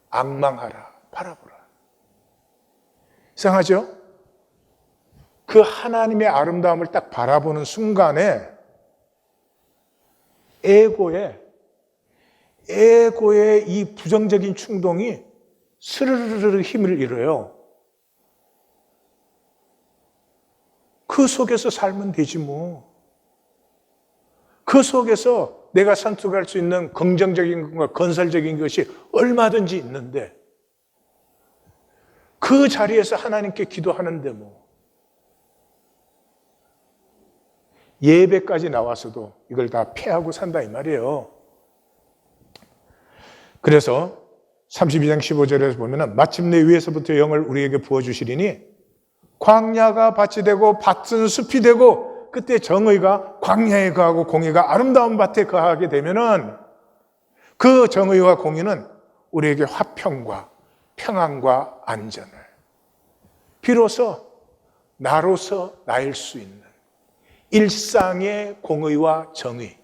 앙망하라, 바라보라. 이상하죠? 그 하나님의 아름다움을 딱 바라보는 순간에 에고의 이 부정적인 충동이 스르르르 힘을 잃어요. 그 속에서 살면 되지 뭐. 그 속에서 내가 선택할 수 있는 긍정적인 것과 건설적인 것이 얼마든지 있는데 그 자리에서 하나님께 기도하는데 뭐. 예배까지 나와서도 이걸 다 피하고 산다 이 말이에요. 그래서 32장 15절에서 보면은 마침내 위에서부터 영을 우리에게 부어주시리니 광야가 밭이 되고 밭은 숲이 되고, 그때 정의가 광야에 거하고 공의가 아름다운 밭에 거하게 되면은 그 정의와 공의는 우리에게 화평과 평안과 안전을, 비로소 나로서 나일 수 있는 일상의 공의와 정의,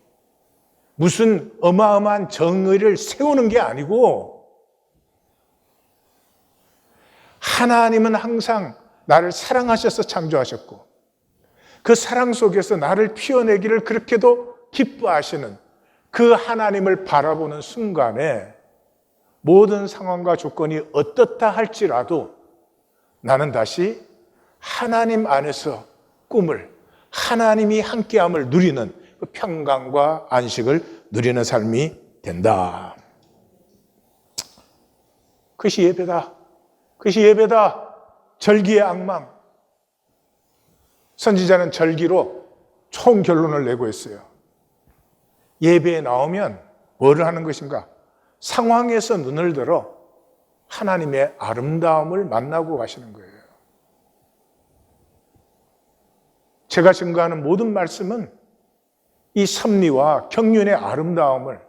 무슨 어마어마한 정의를 세우는 게 아니고, 하나님은 항상 나를 사랑하셔서 창조하셨고 그 사랑 속에서 나를 피워내기를 그렇게도 기뻐하시는 그 하나님을 바라보는 순간에 모든 상황과 조건이 어떻다 할지라도 나는 다시 하나님 안에서 꿈을, 하나님이 함께함을 누리는 그 평강과 안식을 누리는 삶이 된다. 그것이 예배다. 그것이 예배다. 절기의 악망. 선지자는 절기로 총 결론을 내고 있어요. 예배에 나오면 뭐를 하는 것인가? 상황에서 눈을 들어 하나님의 아름다움을 만나고 가시는 거예요. 제가 증거하는 모든 말씀은 이 섭리와 경륜의 아름다움을,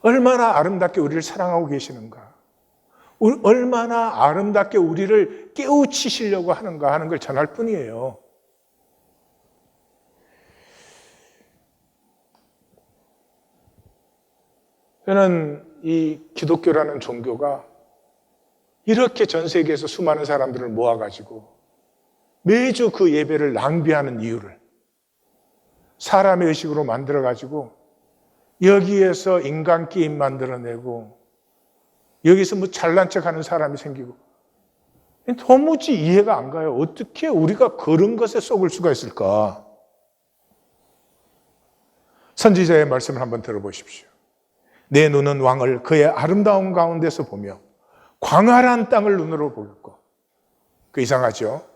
얼마나 아름답게 우리를 사랑하고 계시는가, 얼마나 아름답게 우리를 깨우치시려고 하는가 하는 걸 전할 뿐이에요. 저는 이 기독교라는 종교가 이렇게 전 세계에서 수많은 사람들을 모아가지고 매주 그 예배를 낭비하는 이유를 사람의 의식으로 만들어가지고 여기에서 인간 게임 만들어내고 여기서 뭐 잘난 척하는 사람이 생기고, 도무지 이해가 안 가요. 어떻게 우리가 그런 것에 속을 수가 있을까? 선지자의 말씀을 한번 들어보십시오. 내 눈은 왕을 그의 아름다운 가운데서 보며 광활한 땅을 눈으로 보겠고. 그 이상하죠?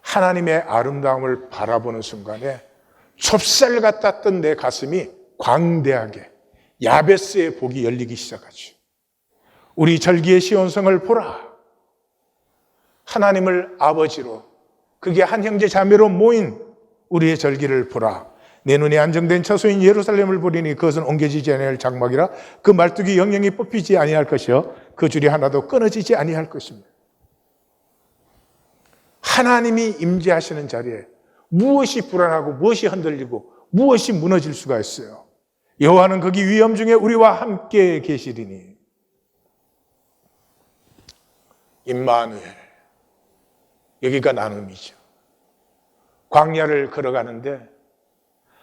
하나님의 아름다움을 바라보는 순간에 좁쌀 같았던 내 가슴이 광대하게 야베스의 복이 열리기 시작하죠. 우리 절기의 시온성을 보라. 하나님을 아버지로, 그게 한 형제 자매로 모인 우리의 절기를 보라. 내 눈에 안정된 처소인 예루살렘을 보리니 그것은 옮겨지지 아니할 장막이라. 그 말뚝이 영영이 뽑히지 아니할 것이요 그 줄이 하나도 끊어지지 아니할 것입니다. 하나님이 임재하시는 자리에 무엇이 불안하고 무엇이 흔들리고 무엇이 무너질 수가 있어요? 여호와는 거기 위엄 중에 우리와 함께 계시리니. 임마누엘, 여기가 나눔이죠. 광야를 걸어가는데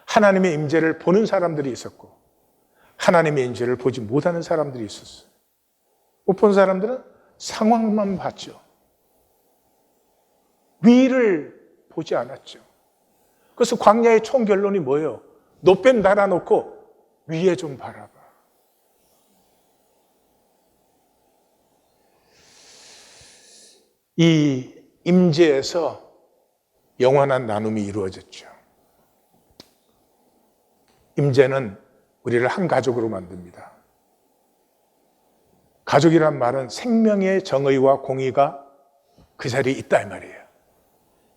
하나님의 임재를 보는 사람들이 있었고 하나님의 임재를 보지 못하는 사람들이 있었어요. 못 본 사람들은 상황만 봤죠. 위를 보지 않았죠. 그래서 광야의 총 결론이 뭐예요? 노뱀 달아놓고 위에 좀 바라봐. 이 임재에서 영원한 나눔이 이루어졌죠. 임재는 우리를 한 가족으로 만듭니다. 가족이란 말은 생명의 정의와 공의가 그 자리에 있다 이 말이에요.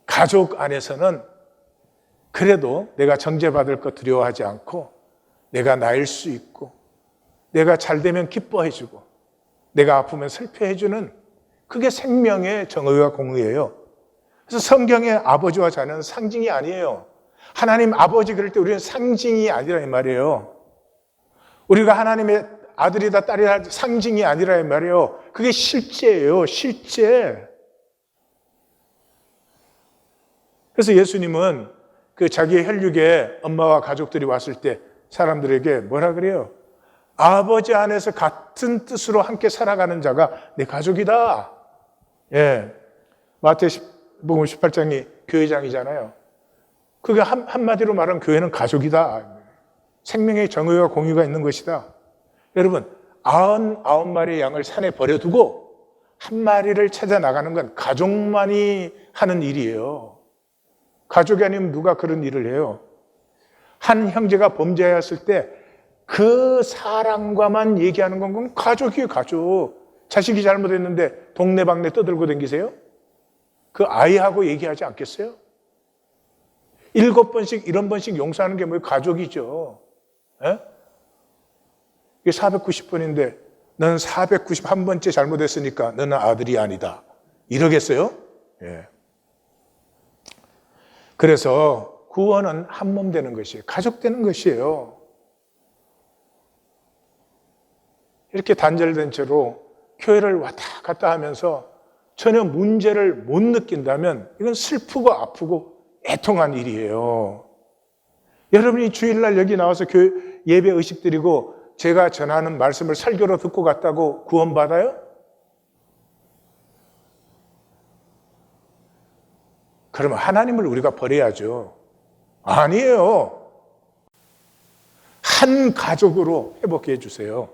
가족 안에서는 그래도 내가 정죄받을 것 두려워하지 않고 내가 나일 수 있고 내가 잘 되면 기뻐해주고 내가 아프면 슬퍼해주는, 그게 생명의 정의와 공의예요. 그래서 성경의 아버지와 자녀는 상징이 아니에요. 하나님 아버지 그럴 때 우리는 상징이 아니라 이 말이에요. 우리가 하나님의 아들이다 딸이다 상징이 아니라 이 말이에요. 그게 실제예요. 실제. 그래서 예수님은 그 자기의 혈육에 엄마와 가족들이 왔을 때 사람들에게 뭐라 그래요? 아버지 안에서 같은 뜻으로 함께 살아가는 자가 내 가족이다. 예. 마태복음 18장이 교회장이잖아요. 그게 한마디로 말하면 교회는 가족이다. 생명의 정의와 공유가 있는 것이다. 여러분, 99마리의 양을 산에 버려두고 한 마리를 찾아 나가는 건 가족만이 하는 일이에요. 가족이 아니면 누가 그런 일을 해요? 한 형제가 범죄하였을 때 그 사람과만 얘기하는 건 그럼 가족이에요, 가족. 자식이 잘못했는데 동네방네 떠들고 다니세요? 그 아이하고 얘기하지 않겠어요? 7번씩, 1번씩 용서하는 게 뭐예요? 가족이죠. 예? 이게 490번인데 너는 491번째 잘못했으니까 너는 아들이 아니다. 이러겠어요? 예. 그래서 구원은 한 몸 되는 것이에요. 가족 되는 것이에요. 이렇게 단절된 채로 교회를 왔다 갔다 하면서 전혀 문제를 못 느낀다면 이건 슬프고 아프고 애통한 일이에요. 여러분이 주일날 여기 나와서 교회 예배 의식 드리고 제가 전하는 말씀을 설교로 듣고 갔다고 구원받아요? 그러면 하나님을 우리가 버려야죠. 아니에요. 한 가족으로 회복해 주세요.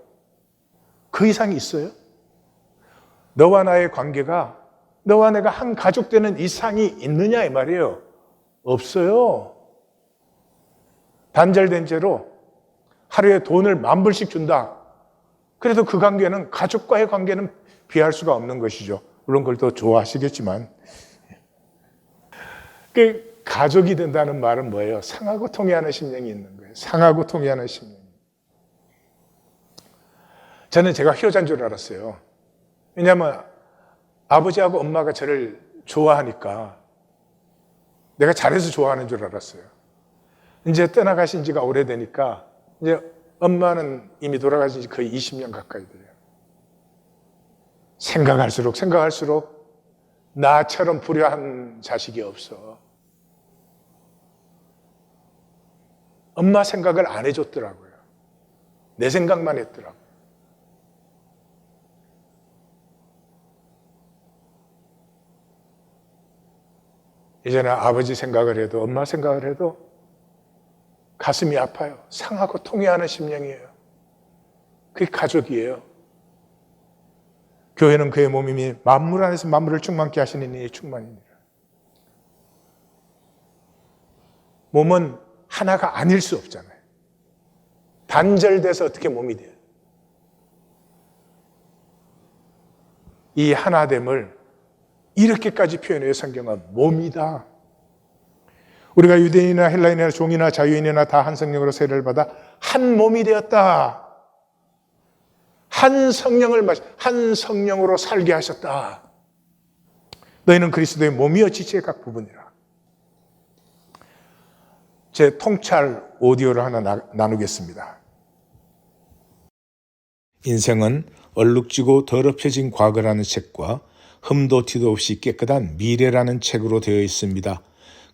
그 이상이 있어요? 너와 나의 관계가 너와 내가 한 가족 되는 이상이 있느냐 이 말이에요. 없어요. 단절된 채로 하루에 돈을 10,000불씩 준다. 그래도 그 관계는 가족과의 관계는 비할 수가 없는 것이죠. 물론 그걸 더 좋아하시겠지만. 그 가족이 된다는 말은 뭐예요? 상하고 통해하는 심령이 있는 거예요. 상하고 통해하는 심령. 저는 제가 효자인 줄 알았어요. 왜냐하면 아버지하고 엄마가 저를 좋아하니까 내가 잘해서 좋아하는 줄 알았어요. 이제 떠나가신 지가 오래되니까 이제 엄마는 이미 돌아가신 지 거의 20년 가까이 돼요. 생각할수록 나처럼 불효한 자식이 없어. 엄마 생각을 안 해줬더라고요. 내 생각만 했더라고요. 이제는 아버지 생각을 해도 엄마 생각을 해도 가슴이 아파요. 상하고 통해하는 심령이에요. 그게 가족이에요. 교회는 그의 몸이니 만물 안에서 만물을 충만케 하시는 이의 충만이니라. 몸은 하나가 아닐 수 없잖아요. 단절돼서 어떻게 몸이 돼요? 이 하나됨을 이렇게까지 표현해요. 성경은 몸이다. 우리가 유대인이나 헬라인이나 종이나 자유인이나 다 한 성령으로 세례를 받아 한 몸이 되었다. 한 성령을 한 성령으로 살게 하셨다. 너희는 그리스도의 몸이요 지체의 각 부분이라. 제 통찰 오디오를 하나 나누겠습니다. 인생은 얼룩지고 더럽혀진 과거라는 책과 흠도 티도 없이 깨끗한 미래라는 책으로 되어 있습니다.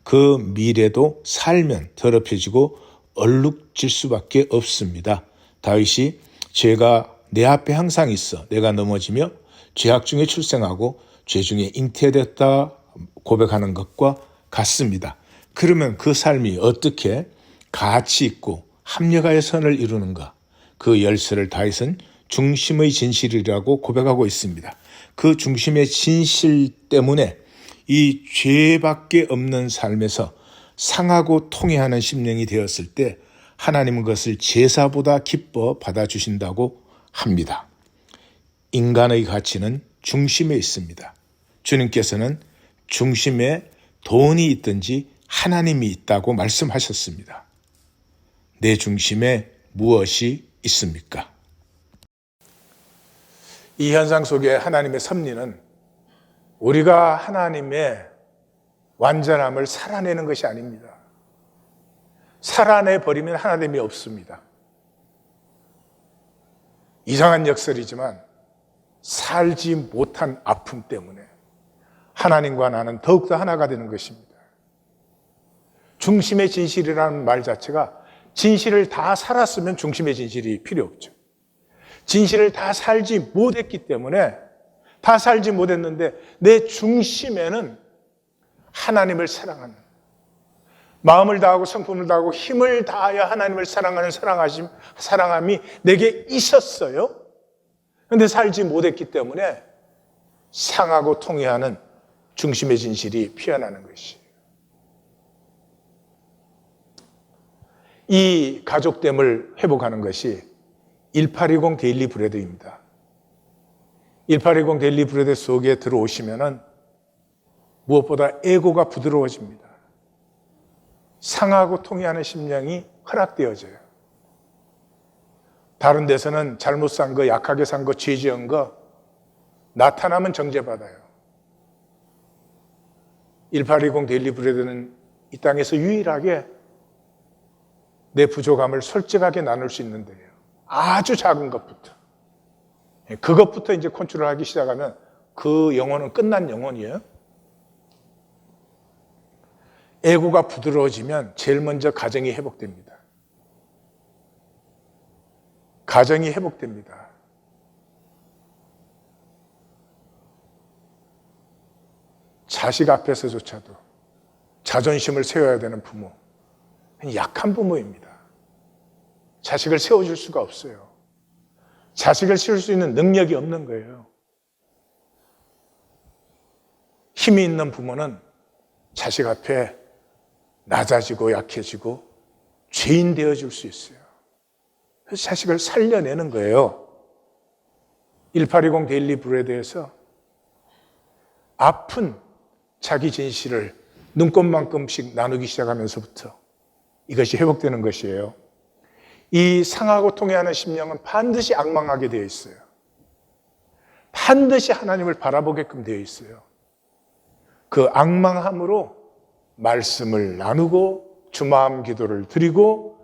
그 미래도 살면 더럽혀지고 얼룩질 수밖에 없습니다. 다윗이 죄가 내 앞에 항상 있어 내가 넘어지며 죄악 중에 출생하고 죄 중에 잉태됐다 고백하는 것과 같습니다. 그러면 그 삶이 어떻게 가치 있고 합력하여 선을 이루는가? 그 열쇠를 다윗은 중심의 진실이라고 고백하고 있습니다. 그 중심의 진실 때문에 이 죄밖에 없는 삶에서 상하고 통해하는 심령이 되었을 때 하나님은 그것을 제사보다 기뻐 받아주신다고 합니다. 인간의 가치는 중심에 있습니다. 주님께서는 중심에 돈이 있든지 하나님이 있다고 말씀하셨습니다. 내 중심에 무엇이 있습니까? 이 현상 속에 하나님의 섭리는 우리가 하나님의 완전함을 살아내는 것이 아닙니다. 살아내버리면 하나님이 없습니다. 이상한 역설이지만 살지 못한 아픔 때문에 하나님과 나는 더욱더 하나가 되는 것입니다. 중심의 진실이라는 말 자체가 진실을 다 살았으면 중심의 진실이 필요 없죠. 진실을 다 살지 못했기 때문에 다 살지 못했는데 내 중심에는 하나님을 사랑하는 마음을 다하고 성품을 다하고 힘을 다하여 하나님을 사랑하는 사랑함이 내게 있었어요. 그런데 살지 못했기 때문에 상하고 통해하는 중심의 진실이 피어나는 것이에요. 이 가족됨을 회복하는 것이 1820 데일리 브레드입니다. 1820 데일리 브레드 속에 들어오시면은 무엇보다 에고가 부드러워집니다. 상하고 통해하는 심령이 허락되어져요. 다른 데서는 잘못 산 거, 약하게 산 거, 죄 지은 거 나타나면 정죄받아요. 1820 데일리 브레드는 이 땅에서 유일하게 내 부족함을 솔직하게 나눌 수 있는 데예요. 아주 작은 것부터. 그것부터 이제 컨트롤하기 시작하면 그 영혼은 끝난 영혼이에요. 애고가 부드러워지면 제일 먼저 가정이 회복됩니다. 가정이 회복됩니다. 자식 앞에서조차도 자존심을 세워야 되는 부모, 약한 부모입니다. 자식을 세워줄 수가 없어요. 자식을 세울 수 있는 능력이 없는 거예요. 힘이 있는 부모는 자식 앞에 낮아지고 약해지고 죄인 되어줄 수 있어요. 그래서 자식을 살려내는 거예요. 1820 데일리 브레드에서 아픈 자기 진실을 눈곱만큼씩 나누기 시작하면서부터 이것이 회복되는 것이에요. 이 상하고 통해하는 심령은 반드시 악망하게 되어 있어요. 반드시 하나님을 바라보게끔 되어 있어요. 그 악망함으로 말씀을 나누고 주마음 기도를 드리고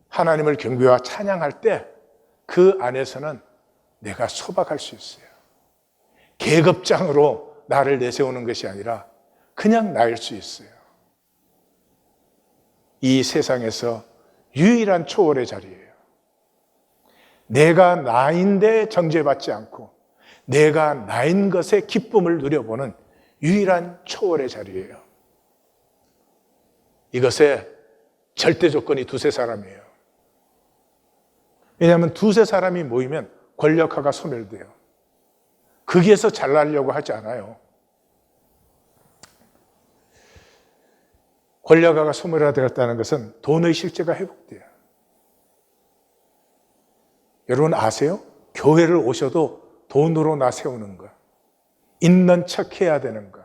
하나님을 경배와 찬양할 때 그 안에서는 내가 소박할 수 있어요. 계급장으로 나를 내세우는 것이 아니라 그냥 나일 수 있어요. 이 세상에서 유일한 초월의 자리예요. 내가 나인데 정죄받지 않고 내가 나인 것에 기쁨을 누려보는 유일한 초월의 자리예요. 이것의 절대 조건이 두세 사람이에요. 왜냐하면 두세 사람이 모이면 권력화가 소멸돼요. 거기에서 잘나려고 하지 않아요. 권력화가 소멸화되었다는 것은 돈의 실제가 회복돼요. 여러분 아세요? 교회를 오셔도 돈으로 나 세우는 거, 있는 척 해야 되는 거,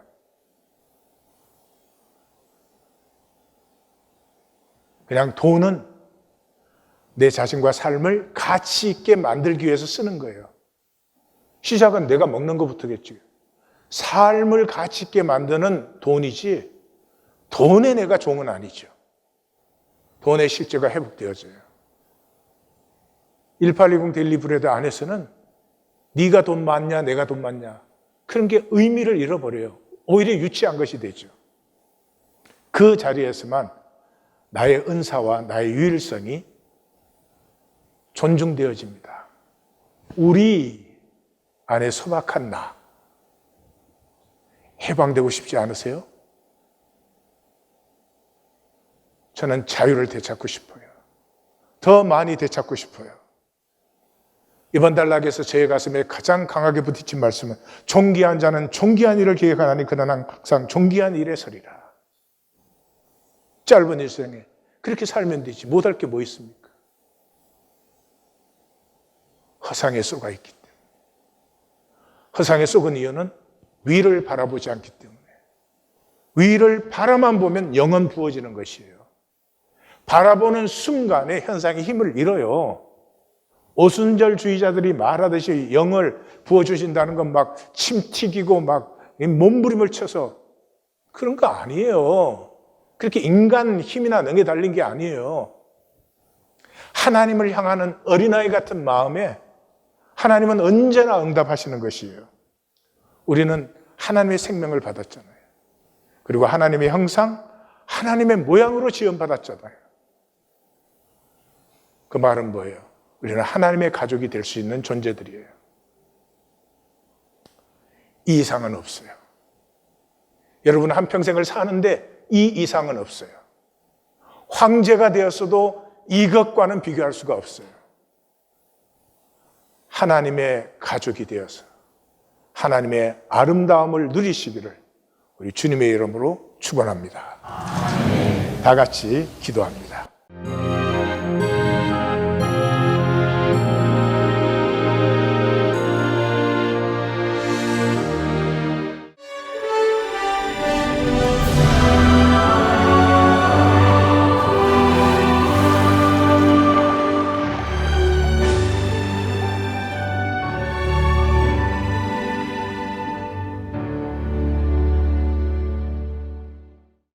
그냥 돈은 내 자신과 삶을 가치 있게 만들기 위해서 쓰는 거예요. 시작은 내가 먹는 것부터겠지. 삶을 가치 있게 만드는 돈이지 돈에 내가 종은 아니죠. 돈의 실제가 회복되어져요. 1820 데일리 브레드 안에서는 네가 돈 많냐 내가 돈 많냐 그런 게 의미를 잃어버려요. 오히려 유치한 것이 되죠. 그 자리에서만 나의 은사와 나의 유일성이 존중되어집니다. 우리 안에 소박한 나 해방되고 싶지 않으세요? 저는 자유를 되찾고 싶어요. 더 많이 되찾고 싶어요. 이번 단락에서 제 가슴에 가장 강하게 부딪힌 말씀은 존귀한 자는 존귀한 일을 계획하나니 그는 항상 존귀한 일에 서리라. 짧은 일생에 그렇게 살면 되지 못할 게 뭐 있습니까? 허상에 쏘가 있기 때문에. 허상에 쏘은 이유는 위를 바라보지 않기 때문에. 위를 바라만 보면 영은 부어지는 것이에요. 바라보는 순간에 현상이 힘을 잃어요. 오순절주의자들이 말하듯이 영을 부어주신다는 건 막 침 튀기고 막 몸부림을 쳐서 그런 거 아니에요. 그렇게 인간 힘이나 능에 달린 게 아니에요. 하나님을 향하는 어린아이 같은 마음에 하나님은 언제나 응답하시는 것이에요. 우리는 하나님의 생명을 받았잖아요. 그리고 하나님의 형상, 하나님의 모양으로 지음받았잖아요. 그 말은 뭐예요? 우리는 하나님의 가족이 될 수 있는 존재들이에요. 이 이상은 없어요. 여러분 한평생을 사는데 이 이상은 없어요. 황제가 되었어도 이것과는 비교할 수가 없어요. 하나님의 가족이 되어서 하나님의 아름다움을 누리시기를 우리 주님의 이름으로 축원합니다. 다 같이 기도합니다.